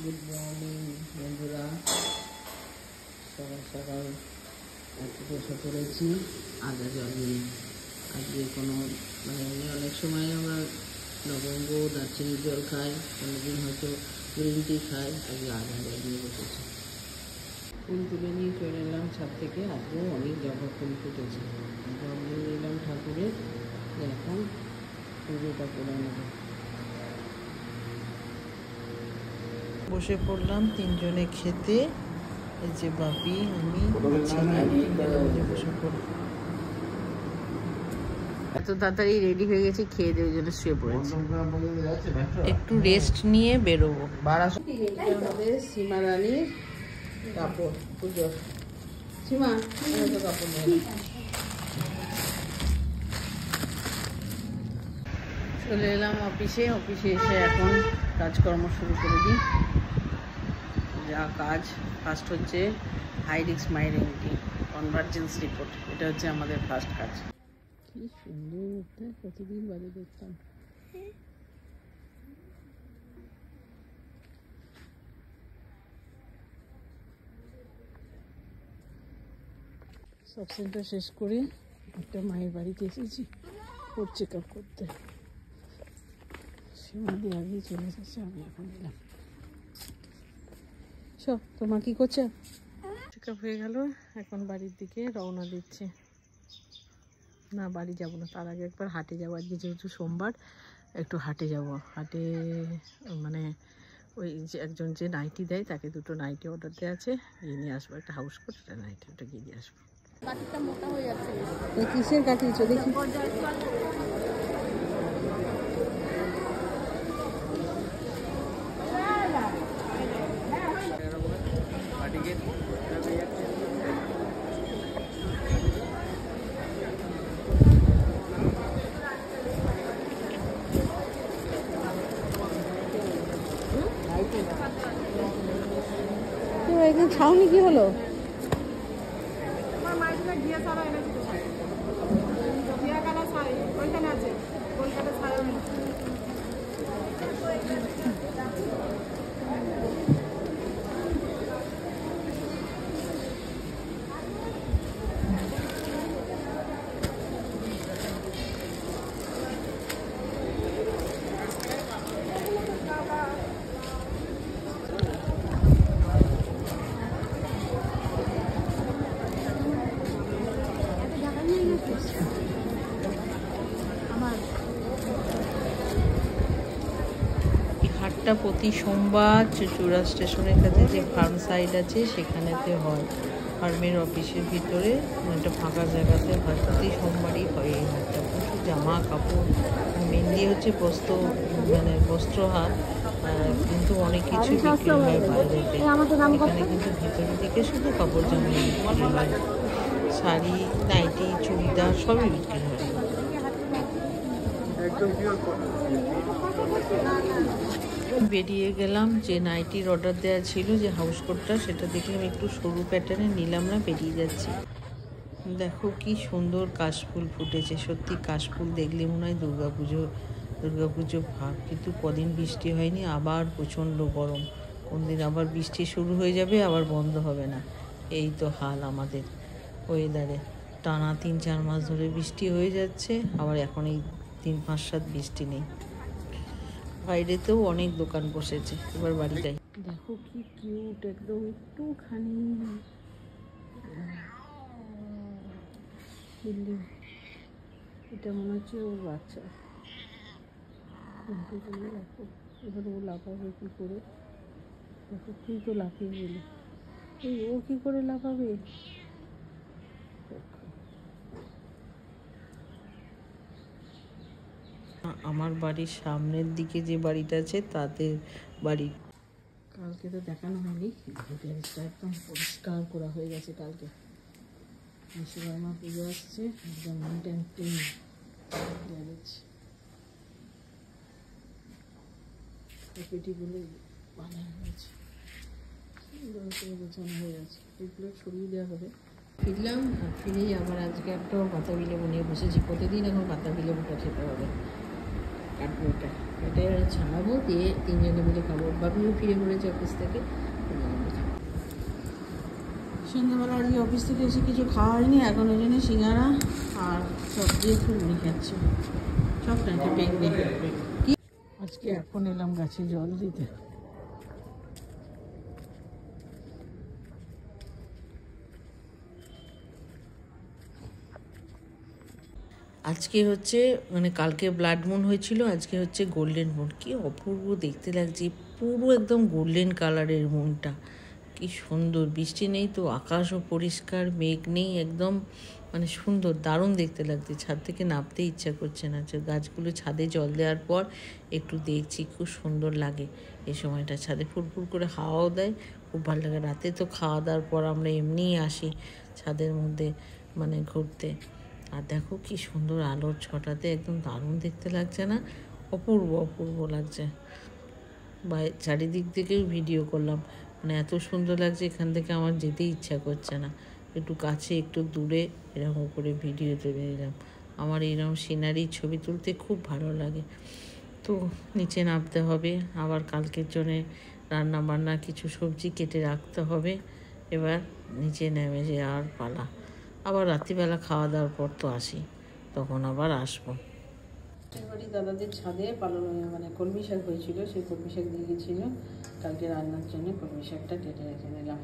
Good morning বন্ধুরা, সকাল সকাল বসে পড়েছি আদা জল নিয়ে। আজকে কোনো অনেক সময় আমরা লবঙ্গ দারচিনির জল খাই, কোনোদিন হয়তো গ্রিন টি খাই, আজকে আদা জল নিয়ে বসেছি। ফুল তুলে নিয়ে চলে এলাম ছাদ থেকে। আজকেও অনেক জবা ফুল ফুটেছে, জল নিয়ে এলাম ঠাকুরের। এখন পুজোটা করে নেব। বসে পড়লাম তিনজনে খেতে। এই যে বাপি, আমি বসে পড়লাম। এত তাড়াতাড়ি রেডি হয়ে গেছি, খেয়ে দিয়ে ওই জন্য শুয়ে পড়েছি। একটু রেস্ট নিয়ে বেরোবো। আমাদের সীমা রানীর কাপড় পুজোর। সীমা কাপড় নিয়ে চলে এলাম অফিসে। অফিসে এসে এখন কাজকর্ম শুরু করে দিই। যা কাজ, ফার্স্ট হচ্ছে হাই রিস্ক মাই রেন্টি কনভার্জেন্স রিপোর্ট। এটা হচ্ছে আমাদের ফার্স্ট কাজ। কি সুন্দর, প্রতিদিন বাড়ি দেখতাম। সব সেন্টার শেষ করে একটা মায়ের বাড়িতে এসেছি ওর চেক আপ করতে। সীমাদি আগেই চলে এসেছে, আমি এখন এলাম। সব তোমার কি করছে? চেক আপ হয়ে গেল, এখন বাড়ির দিকে রওনা দিচ্ছে। না, বাড়ি যাব না, তার আগে একবার হাটে যাবো। আজকে যেহেতু সোমবার, একটু হাটে যাব। হাটে ওই যে একজন যে নাইটি দেয়, তাকে দুটো নাইটি অর্ডার দেওয়া আছে, গিয়ে নিয়ে আসবো। একটা হাউস কোট, একটা নাইটি, ওটা গিয়ে নিয়ে আসবো। কাটিটা মোটা হয়ে যাচ্ছে। কিসের কাটিয়েছো দেখি? একদিন ছাউনি কি হলো? হাটটা প্রতি সোমবার চুচুড়া স্টেশনের কাছে যে ফার্ম সাইড আছে সেখানেতে হয়। ফার্মের অফিসের ভিতরে একটা ফাঁকা জায়গাতে হয়, প্রতি সোমবারই হয় এই হাটটা। প্রচুর জামা কাপড়, মেনলি হচ্ছে বস্ত্র হাট, কিন্তু অনেক কিছু বিক্রি হয় বাইরেতে। এখানে কিন্তু ভিতরের দিকে শুধু কাপড় জামা বিক্রি হয়, শাড়ি, নাইটি, চুড়িদার সবই বিক্রি হয়। বেরিয়ে গেলাম। যে নাইটির অর্ডার দেওয়া ছিল, যে হাউস কোটটা, সেটা দেখলাম একটু সরু প্যাটার্নে, নিলাম না, বেরিয়ে যাচ্ছি। দেখো কি সুন্দর কাশফুল ফুটেছে। সত্যি কাশফুল দেখলে মনে হয় দুর্গাপুজো ভাব। কিন্তু কদিন বৃষ্টি হয়নি, আবার প্রচণ্ড গরম। কোনদিন আবার বৃষ্টি শুরু হয়ে যাবে, আবার বন্ধ হবে না। এই তো হাল আমাদের ওয়েদারে। টানা 3-4 মাস ধরে বৃষ্টি হয়ে যাচ্ছে, আবার এখন এই 3-5-7 বৃষ্টি নেই। বাইরেতেও অনেক দোকান বসেছে। এবার বাড়িটাই দেখো কি কিউট, একদম একটুখানি বিল্ডিং। এটা মনে হচ্ছে ওর বাচ্চা। দেখো এবার ও লাফাবে কী করে? দেখো তুই তো লাফিয়ে গেলি, এই ও কী করে লাফাবে? আমার বাড়ির সামনের দিকে যে বাড়িটা আছে, তাদের বাড়ি। কালকে তো দেখানো হয়নি, গ্যারেজটা একদম পরিষ্কার করা হয়ে গেছে। কালকে বিশ্বকর্মা পুজো আসছে, একদম নিট অ্যান্ড ক্লিন গ্যারেজ। পেটিগুলো বানানো হয়েছে, সুন্দর করে গোছানো হয়ে গেছে। এগুলো ছড়িয়ে দেওয়া হবে। ফিরলাম, আর ফিরেই আবার আজকে একটা বাতাবি লেবু নিয়ে বসেছি। প্রতিদিন এখন বাতাবি লেবুটা খেতে হবে। কাটবো এটা। এটা ছাড়াবো, দিয়ে তিনজনে মিলে খাবো। বাবিও ফিরে পড়েছে অফিস থেকে। সন্ধ্যাবেলা আজকে অফিস থেকে এসে কিছু খাওয়া হয়নি, এখন ওই জন্য সিঙ্গারা আর চপ দিয়ে ঘুগনি খাচ্ছি। চপ না, একটা বেগনি। আজকে এখন এলাম গাছে জল দিতে। আজকে হচ্ছে মানে কালকে ব্লাড মুন হয়েছিল, আজকে হচ্ছে গোল্ডেন মুন। কি অপূর্ব দেখতে লাগছে, পুরো একদম গোল্ডেন কালারের মুনটা। কি সুন্দর, বৃষ্টি নেই তো, আকাশও পরিষ্কার, মেঘ নেই, একদম মানে সুন্দর, দারুণ দেখতে লাগছে। ছাদ থেকে নামতে ইচ্ছা করছে না। গাছগুলো ছাদে জল দেওয়ার পর একটু দেখছি, খুব সুন্দর লাগে এই সময়টা। ছাদে ফুরফুর করে হাওয়াও দেয়, খুব ভালো লাগে। রাতে তো খাওয়া দাওয়ার পর আমরা এমনিই আসি ছাদের মধ্যে মানে ঘুরতে। আর দেখো কি সুন্দর আলোর ছটাতে, একদম দারুণ দেখতে লাগছে না? অপূর্ব অপূর্ব লাগছে। বা চারিদিক থেকেও ভিডিও করলাম, মানে এত সুন্দর লাগছে, এখান থেকে আমার যেতে ইচ্ছা করছে না। একটু কাছে একটু দূরে এরকম করে ভিডিও তুলে নিলাম। আমার এইরকম সিনারি ছবি তুলতে খুব ভালো লাগে। তো নিচে নামতে হবে, আবার কালকের জন্যে রান্না বান্না কিছু সবজি কেটে রাখতে হবে। এবার নিচে নেমে যে আর পালা। আবার রাত্রিবেলা খাওয়া দাওয়ার পর তো আসি, তখন আবার আসবো। বাড়ি দাদাদের ছাদে মানে কলমি শাক হয়েছিল, সেই কলমি শাক দিয়ে গেছিলো কালকে রান্নার জন্য। কলমি শাকটা কেটে রেখে দিলাম।